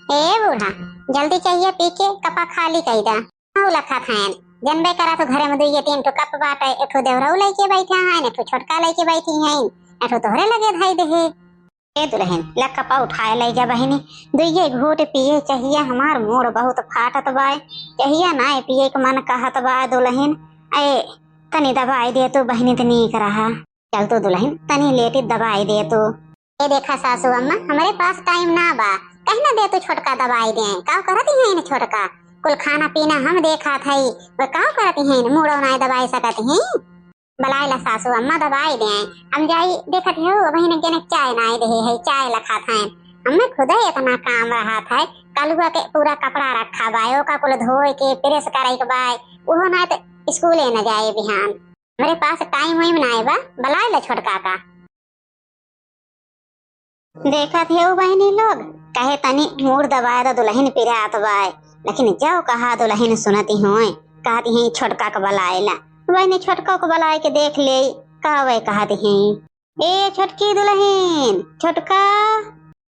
ए बूढ़ा, जल्दी चाहिए पी के कपा खाली कई दा। हाउ लखा खान जनबे करा तो घरे में दुइये तीन ठो कप बाटे, एक ठो देवराऊ लेके बैठे हैं, एक ठो छोटका लेके बैठी हैं, एक ठो तोहरे लगे धाई देहे। ए दुल्हन ला कपा उठाए ले जा बहिनी, दुइये घूट पिए चाहिए, हमार मूड बहुत फाटत बा, चाहिए ना पिए के मन कहत बा दुल्हन। ए तनी दवाई दे तू बहिनी, तनी रहा चल तो दुल्हन तनी लेटी दवाई दे तू। ए देखा सासू अम्मा, हमारे पास टाइम ना बा, कहना दे तू छोटका दवाई दे। का करती है इन छोटका कुल खाना पीना हम देखा थई, वो का करती है मुड़ो ना दवाई सकती है। बलाई ला सासू अम्मा दवाई दे, हम जाई देखत हो बहिन के चाय ना दे है, चाय लखा था हमें खुद ही इतना काम रहा था, कलुआ के पूरा कपड़ा रखा बायो का कुल धोए के प्रेस करे के बाय, वो ना तो स्कूल न जाए बिहान, मेरे पास टाइम वाइम ना बा। बलाई ला छोटका का देखा थे बहनी लोग कहे तनी मूड दबाए तो दुल्हन पिरात बाय, लेकिन जाओ कहा दुल्हन सुनती हो कहती है छोटका को बलाएला, बहनी छोटका को बलाए के देख ले कहवे कहती है ए छोटकी दुल्हन छोटका।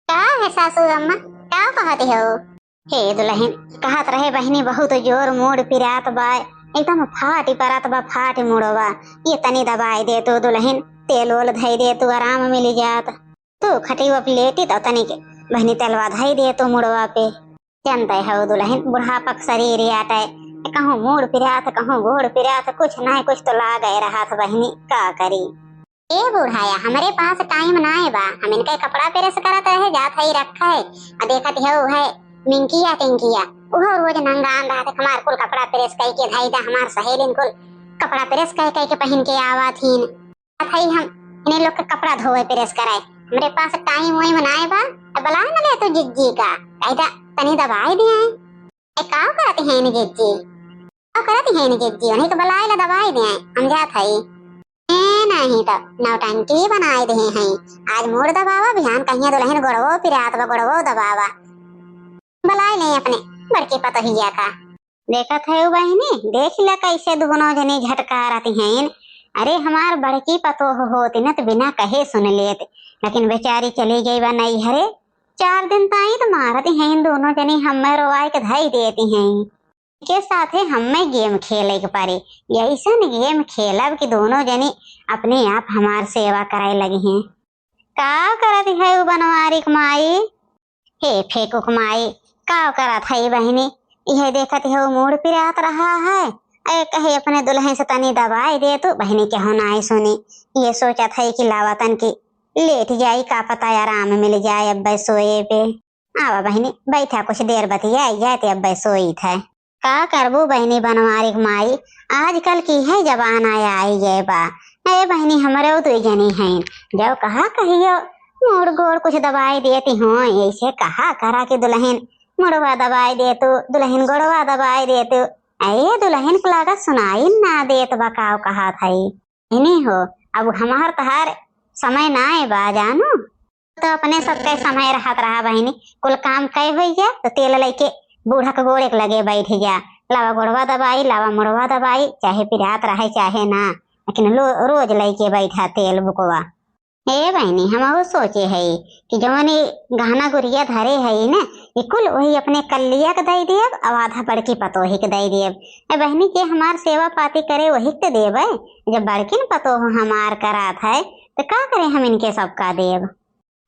का है सासू अम्मा, का कहती हो? हे दुल्हन कहत रहे बहनी बहुत जोर मूड पिरात बाय, एकदम फाटी परत बा, फाटी मुड़वा, ये तनी दबाई दे तो दुल्हन, तेल ओल धई दे तू आराम मिल जात, तू खटीवा पे लेटी तो तनी के बहनी तेलवा धई दे तो मुड़वा पे। जानते हो दुल्हन बुढ़ापक शरीर आटे, कहूँ मूड पिरात कहूँ घोड़ पिरात, कुछ न कुछ तो ला गए रहा था बहनी, का करी। ए बुढ़ाया हमारे पास टाइम ना है बा, हम इनका कपड़ा प्रेस करत रहे जात है रखा है, देखत है मिंकिया टिंकिया वो रोज नंगा अंधा हमार कुल कपड़ा प्रेस कई के धाई दा, हमार सहेलिन कुल कपड़ा प्रेस कई के पहन के आवा थीन, हम इन्हें लोग के कपड़ा धोए प्रेस कराए, मेरे पास टाइम वही मनाए बा। बला न ले तो जिज्जी का कहता तनी दवाई दिए ए का करती है इन जिज्जी, का करती है इन जिज्जी, उन्हीं को बलाए ला दवाई दिए हम जात है नहीं तो नौटंकी बनाए दे हैं, आज मूड दबावा बिहान कहिया दुल्हन गोड़वो पिरात बा गोड़वो दबावा, बलाए ले अपने बड़की पतोहिया का। देखा थे बहनी देख ला कैसे दोनों जने झटका रहती हैं, अरे हमार बड़की पतोह होती न तो बिना कहे सुन लेते, लेकिन बेचारी चली गई बा नहीं हरे 4 दिन ताई तो मारती हैं दोनों जनी, हमें रोवाई के धाई देती हैं के साथ हमें गेम खेले के पारे, ऐसा गेम खेलब कि दोनों जनी अपने आप हमार सेवा कराए लगी हैं। का करती है वो बनवारी कमाई, हे फेंको कमाई का करत है बहनी, यह देखत है वो मूड पिरात रहा है, अरे कहे अपने दुल्हन से तनी दवाई दे तो बहनी के हो ना सुनी, ये सोचा था कि लावतन की लेट जाई का पता आराम मिल जाए, अब सोए पे आवा बहनी बैठा कुछ देर बतिया जाते अब सोई था। का करबू बहनी बनवारी माई, आजकल की है जबान आया आई गए बा, अरे बहनी हमारे तो जनी है जाओ कहा कहियो मोड़ गोड़ कुछ दवाई देती हूँ, ऐसे कहा करा कि दुल्हन मुड़वा दवाई दे तू दुल्हन गोड़वा दवाई दे तू, अरे दुल्हन को लागत सुनाई ना देत बकाव कहा था नहीं हो, अब हमार तहार समय ना है बा जानो, तो अपने सबके समय रहत रहा बहनी, कुल काम कई हो गया तो तेल लेके बूढ़ा के गोड़े लगे बैठ जा, लावा गोड़वा दवाई लावा मुड़वा दवाई, चाहे पिरात रहे चाहे ना, लेकिन रोज लेके बैठा तेल बुकवा। हे बहनी हम वो सोचे है कि जो गहना गुड़िया धरे है ना ये कुल वही अपने कलिया के दे देव, अब आधा बड़की पतोही के दे देव, बहनी के हमार सेवा पाती करे वही के देव, जब बड़की पतोह हमार करात है तो का करे हम इनके सबका देव।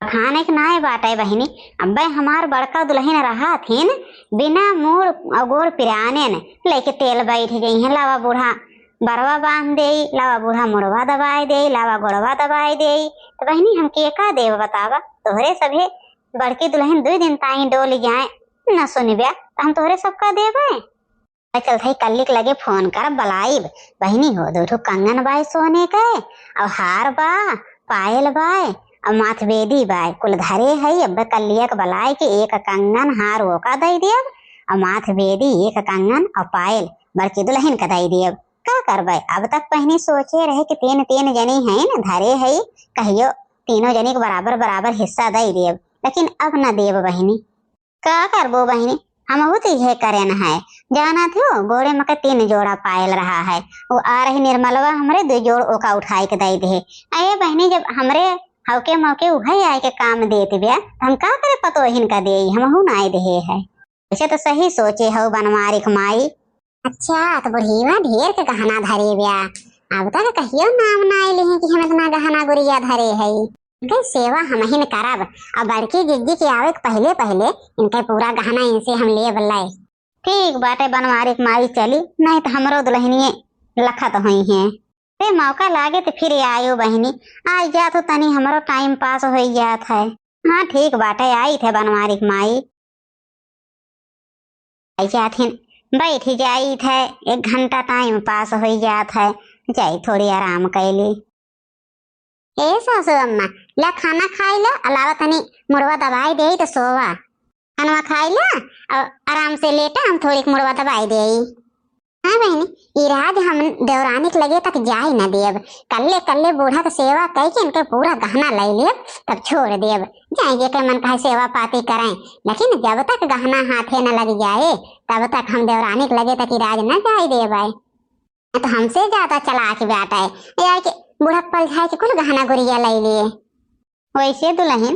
खाने के नाय बाटे बहनी, अब हमार बड़का दुल्हन रहा थी न बिना मूड गोड़ पिराने न लेके तेल बैठ गई है, लावा बूढ़ा बरवा बांध दे, लावा बूढ़ा मुड़वा दबाई दे, लावा गोड़वा दबाई दे, तो बहनी हम के का देव बतावा, तोहरे सभे बड़की दुल्हन 2 दिन ताई डोली जाए न सुनिब्या तो हम तोहरे सबका देवे। चल थई कल लगे फोन कर बलाइब बहनी हो, 2 कंगन बाय सोने के, अब हार बा पायल बाय अब माथ बेदी बाय कुल धरे है, अब कलिया के बलाय के 1 कंगन हार वो का दई देव, अब माथ बेदी 1 कंगन और पायल बड़की दुल्हन का दई देव, का करबे। अब तक पहनी सोचे रहे कि 3 जनी है न धरे है, कहियो तीनों जनी के बराबर बराबर हिस्सा दई देव, लेकिन अब न देव बहनी, का करबो बहनी हम वो तो यह करे न है, जाना थो गोड़े में 3 जोड़ा पायल रहा है, वो आ रही निर्मलवा हमरे 2 जोड़ ओका उठाई के दई दे, अरे बहनी जब हमरे हव के मौके उहे आए के काम देते ब्या, हम का करे पतो हिनका दे, हमहू नाय दे है। ऐसे तो सही सोचे हव बनवारिक माई। अच्छा तो बुढ़ीवा ढेर के गहना धरे ब्या, अब तक कहियो नाम नाय लिही कि हम इतना गहना गुड़िया धरे है। इनके सेवा हम ही करब, अब बड़की जिज्जी के आवे पहले पहले इनके पूरा गहना इनसे हम ले बल्लाए। ठीक बाटे बनवारिक माई चली, नहीं तो हमरो दुल्हनिए लखत हुई है। ते मौका लागे तो फिर आयो बहनी, आ जात हो तनी हमरो टाइम पास हो जात है। हाँ ठीक बाटे, आई थे बनवारिक माई। आई जात है, बैठ जाई थे, 1 घंटा टाइम पास हो जात है, जाई थोड़ी आराम कैली। ए सासू अम्मा ला खाना खाई ला, अलावा तनी मुड़वा दवाई दे तो सोवा। खाना खाई ला और आराम से लेटा, हम थोड़ी मुड़वा दवाई दे। हाँ बहनी, इराज हम देवरानी के लगे तक जा ही न देव, कल्ले कल्ले बूढ़ा के सेवा कह के इनके पूरा गहना ले लेब, तब छोड़ देव। जाएंगे के मन का सेवा पाती करें, लेकिन जब तक गहना हाथे न लग जाए तब तक हम देवरानी के लगे तक इराज न जाए देव। तो हमसे ज्यादा चला के बैठा है यार के बूढ़ा पल जाए के कुल गहना गुड़िया ले लिए। वैसे दुल्हन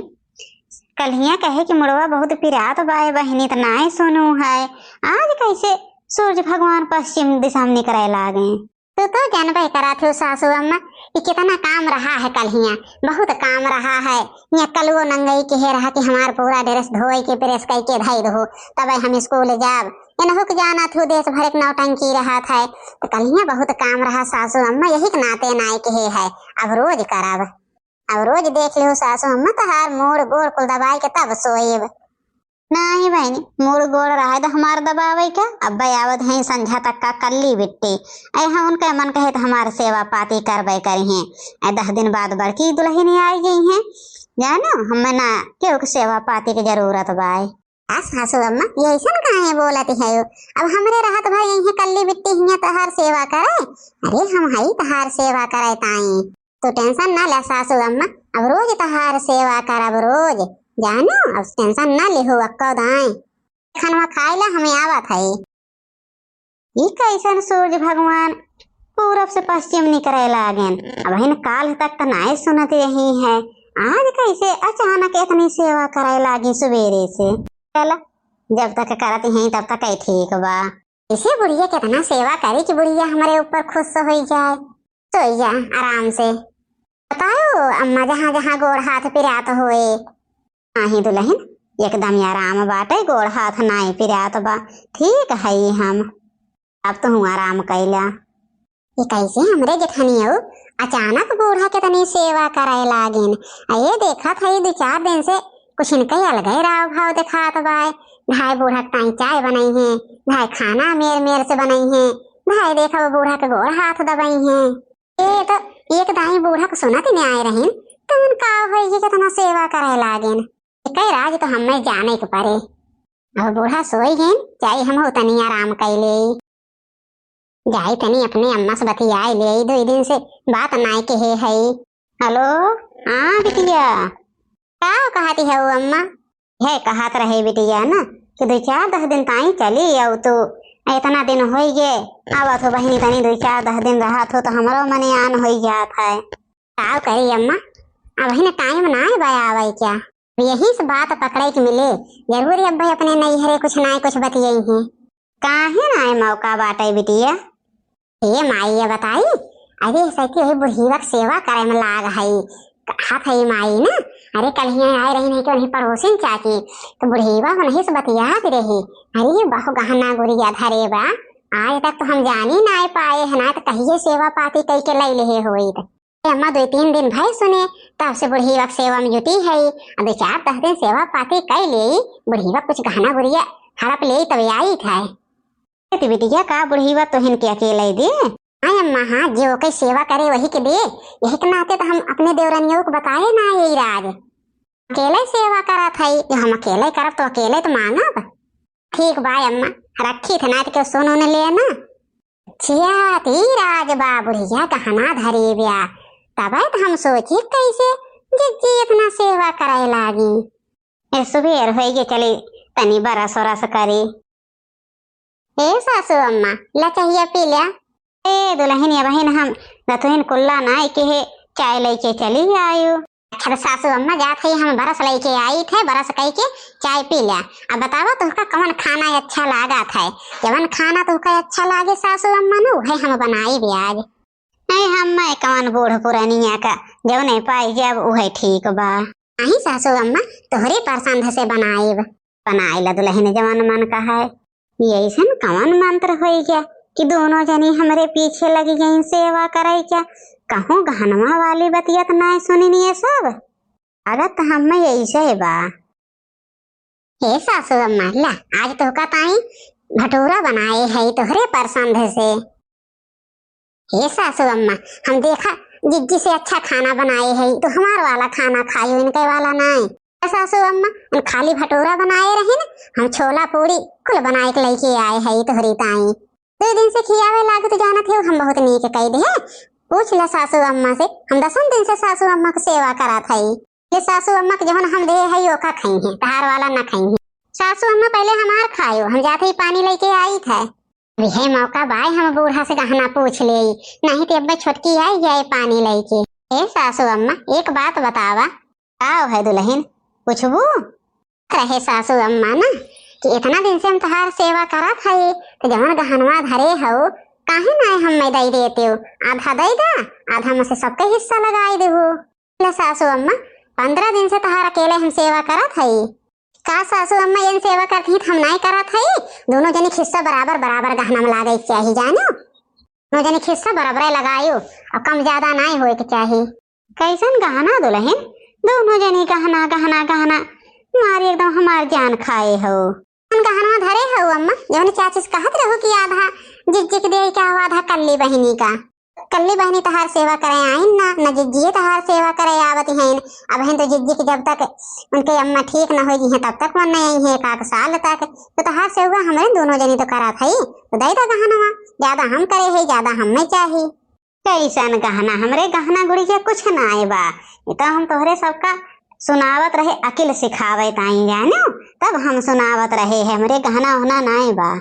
कल्हिया कहे कि मुड़वा बहुत पिरात बाए बहनी, तो नाय सुनू है, आज कैसे सूरज भगवान पश्चिम दिशा में निकले लागे। तो जानबे करा थे सासू अम्मा कि कितना काम रहा है, कल्हिया बहुत काम रहा है। यहाँ कलुओ नंगई के है रहा कि हमार पूरा ड्रेस धोई के प्रेस कई के धई दो, तब हम स्कूल जाब। इनहुक जाना थू देश भर के नौटंकी रहा था, तो कल्हिया बहुत काम रहा सासू अम्मा, यही के नाते नाय के है। अब रोज करब, अब रोज देख लो सासू अम्मा तहार मोड़ गोड़ कुल दबाई के तब सोएब। नहीं बहनी, मोड़ गोड़ रहा तो हमार दबावे क्या, अब आवत है संझा तक का कल्ली बिट्टी। हम उनका मन कहे तो हमारे सेवा पाती करबे करी हैं। 10 दिन बाद बड़की दुल्हन आई गई हैं, जानो हमें ना क्यों सेवा पाती की जरूरत बाय। सासू अम्मा ये ऐसा काहे बोलती है, अब हमरे रहत भाई यही कल्ली बिट्टी हिया तहार सेवा करे। अरे हम हई तहार सेवा करे ताई, तो टेंशन ना ले सासू अम्मा, अब रोज तहार सेवा करब रोज, जानो अब टेंशन ना लेहो। अक्का दाई खाना खाइला हमें आवत है। ये कैसन सूरज भगवान पूरब से पश्चिम निकले लागेन, अब हिन काल तक तो नाय सुनत रही है, आज कैसे अचानक इतनी सेवा करे लागी सवेरे से। चल जब तक करती हैं तब तक ठीक बा। इसे बुढ़िया कितना सेवा करे कि बुढ़िया हमारे ऊपर खुश हो जाए, सोई जा आराम से। बताओ अम्मा जहाँ जहाँ गोड़ हाथ पिरात होए। नाही दुल्हन एकदम आराम बाटे, गोड़ हाथ नाई पिरात बा, ठीक है हम। अब तो हूँ आराम कैला। ये कैसे हमरे जेठनी हो अचानक बूढ़ा के तनी सेवा करे लागेन। ये देखा था 2-4 दिन से कुछ इनके अलग राव भाव दिखात बाय। भाई बूढ़ा टाइम चाय बनाई है, भाई खाना मेर मेर से बनाई है, भाई देखा वो बूढ़ा के गोड़ हाथ दबाई है। ये तो एक दाई बूढ़ा को सुनत नहीं आए रहीन, तो उनका हो कितना सेवा करे लागेन। कई राज तो हमें जाने के परे। अब बूढ़ा सोई गए, जाई हम तनी आराम कैले, जाई तनी अपने अम्मा से बतियाए ले। 2 दिन से बात नाय के है। हेलो हाँ बिटिया, क्या कहती है वो अम्मा? है कहत रहे बिटिया ना कि 2-4-10 दिन ताई चली आओ, तो इतना दिन हो गए आवत हो बहनी, तनी 2-4-10 दिन रहा तो हमारो मने आन हो जात है। क्या करी अम्मा, अब ही टाइम नाय बयावे क्या, यही से बात पकड़े के मिले, जरूरी अब भाई अपने नैहरे कुछ ना कुछ बतियाई हैं। काहे ना मौका बाटे बिटिया? ये माई ये बताई, अरे सच्ची वही बुढ़ीवा सेवा करे में लाग है, हाथ है माई ना। अरे कल ही आए रही नहीं तो नहीं पड़ोसिन चाची, तो बुढ़ीवा नहीं से बतियात रही। अरे बहु गहना गुड़िया धरे बा, आज तक तो हम जानी ना पाए है ना, तो कहिए सेवा पाती कई के लै ले होई। अम्मा 2-3 दिन भाई सुने, तब से बुढ़ीवा सेवा में जुटी है। 2-4-10 दिन सेवा पाती कई ले, बुढ़ीवा कुछ गहना गुड़िया हड़प ले तब आई था। बिटिया का बुढ़ीवा तो हिनके अकेले दे? हाँ अम्मा हाँ, जो कई सेवा करे वही के दे, यही के नाते तो हम अपने देवरनियों को बताए ना यही राज। अकेले सेवा करा था, हम अकेले करब तो अकेले तो मांगब। ठीक बाय अम्मा, रखी थे ना तो सुनो ने लेना। छिया ती राज बा बुढ़िया गहना धरे ब्या, तब तो हम सोची कैसे जिज्जी इतना सेवा करे लागी। सुबेर हो गए, चली तनी बरस वरस करी। ए सासू अम्मा ला चाहिए पी लिया। ए दुल्हन बहन हम रतुन कुल्ला नाई के चाय लेके चली आयु। अच्छा तो सासू अम्मा जात है हम बरस लेके आई थे, बरस कह के चाय पी लिया। अब बतावा तुमका कौन खाना अच्छा लागा था? जवन खाना तुमका अच्छा लागे सासू अम्मा नु है हम बनाई भी आज। नहीं हम कौन बूढ़ पुरानिया का जब नहीं पाई जब उहे ठीक बा। नहीं सासू अम्मा तोहरे पसंद से बनाई ला दुल्हन जवन मन का है। यही सन कौन मंत्र हो गया कि दोनों जनी हमारे पीछे लगी गई सेवा करे क्या? कहूँ गहनवा वाली बतियत ना सुनी नहीं सब। अगत हम यही से बा। हे सासू अम्मा ला आज तो का ताई भटूरा बनाए है तोहरे पसंद से। हे सासू अम्मा हम देखा जिज्जी से अच्छा खाना बनाए है तो हमार वाला खाना खायो, इनके वाला नहीं। सासू अम्मा हम खाली भटूरा बनाए रहे ना, हम छोला पूरी कुल बनाए के लेके आए है तोहरी ताई। 2 दिन से खियावे लागे तो जाना थे हम बहुत नीक कह दे। पूछ ला सासू अम्मा से, हम 10 दिन से सासू अम्मा की सेवा करा था। ये सासू अम्मा के जवन हम दे है ओका खाई है, तहार वाला ना खाई है। सासू अम्मा पहले हमार खायो, हम जाते ही पानी लेके आई थे। अभी मौका बाय हम बूढ़ा से गहना पूछ ले, नहीं तो अब छोटकी आई जाए पानी लेके। ए सासू अम्मा एक बात बतावा, आओ है दुल्हन पूछबू रहे सासू अम्मा ना कि इतना दिन से हम तहार सेवा करा था तो जवन गहनवा धरे हो काहे ना हम दे देते हो? आधा दे दा, आधा में से सबके हिस्सा लगाई देबू। सासू अम्मा 15 दिन से तहार अकेले हम सेवा करा था। का सासू अम्मा ये सेवा करती हम नहीं करा था? दोनों जनी हिस्सा बराबर बराबर गहना में लागे चाहिए जानो। दोनों जनी हिस्सा बराबर लगायो और कम ज्यादा नहीं होए के चाहिए। कैसन गहना दुल्हन? दोनों जनी गहना गहना गहना मारी एकदम हमार जान खाए हो। गहना धरे हो अम्मा जवन चाची से कहत रहो कि आधा जिज्जी के दे का आधा कल्ली बहनी का। कल्ली बहनी तहार सेवा करे आइन ना, न जिज्जी तहार सेवा करे आवत हैं। अब हैं तो जिज्जी के जब तक उनके अम्मा ठीक न होगी हैं तब तक मन नहीं है, 1 साल तक तो तहार सेवा हमारे दोनों जनी तो करा था तो दे दा गहना। ज्यादा हम करे है ज्यादा हमें चाहिए। कैसन गहना? हमरे गहना गुड़िया कुछ ना आए बा, तो हम तोहरे सबका सुनावत रहे, अकिल सिखावे ताई जानो तब हम सुनावत रहे है। हमरे गहना होना नाई बा।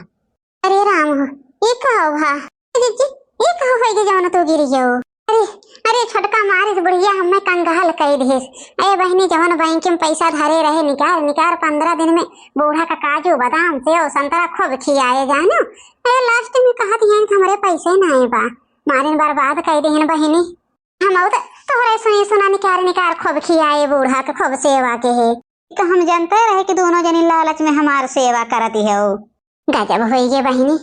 अरे राम ये कहो भा जिज्जी ये कहो है कि जवन तो गिरी जाओ। अरे छोटका मारिस बुढ़िया हमें कंगाल कह दिस। अरे बहनी जवन बैंक में पैसा धरे रहे निकाल 15 दिन में बूढ़ा का काजू बादाम सेव संतरा खूब खियाए जानो। अरे लास्ट में कहती हैं हमारे पैसे ना आए बा, मारिन बर्बाद कह दी बहनी। हम तोहरे सुनी निकार खूब खियाए बूढ़ा के खूब सेवा के है। तो हम जानते रहे कि दोनों जनी लालच में हमार सेवा करती है। गजब हो ये बहनी।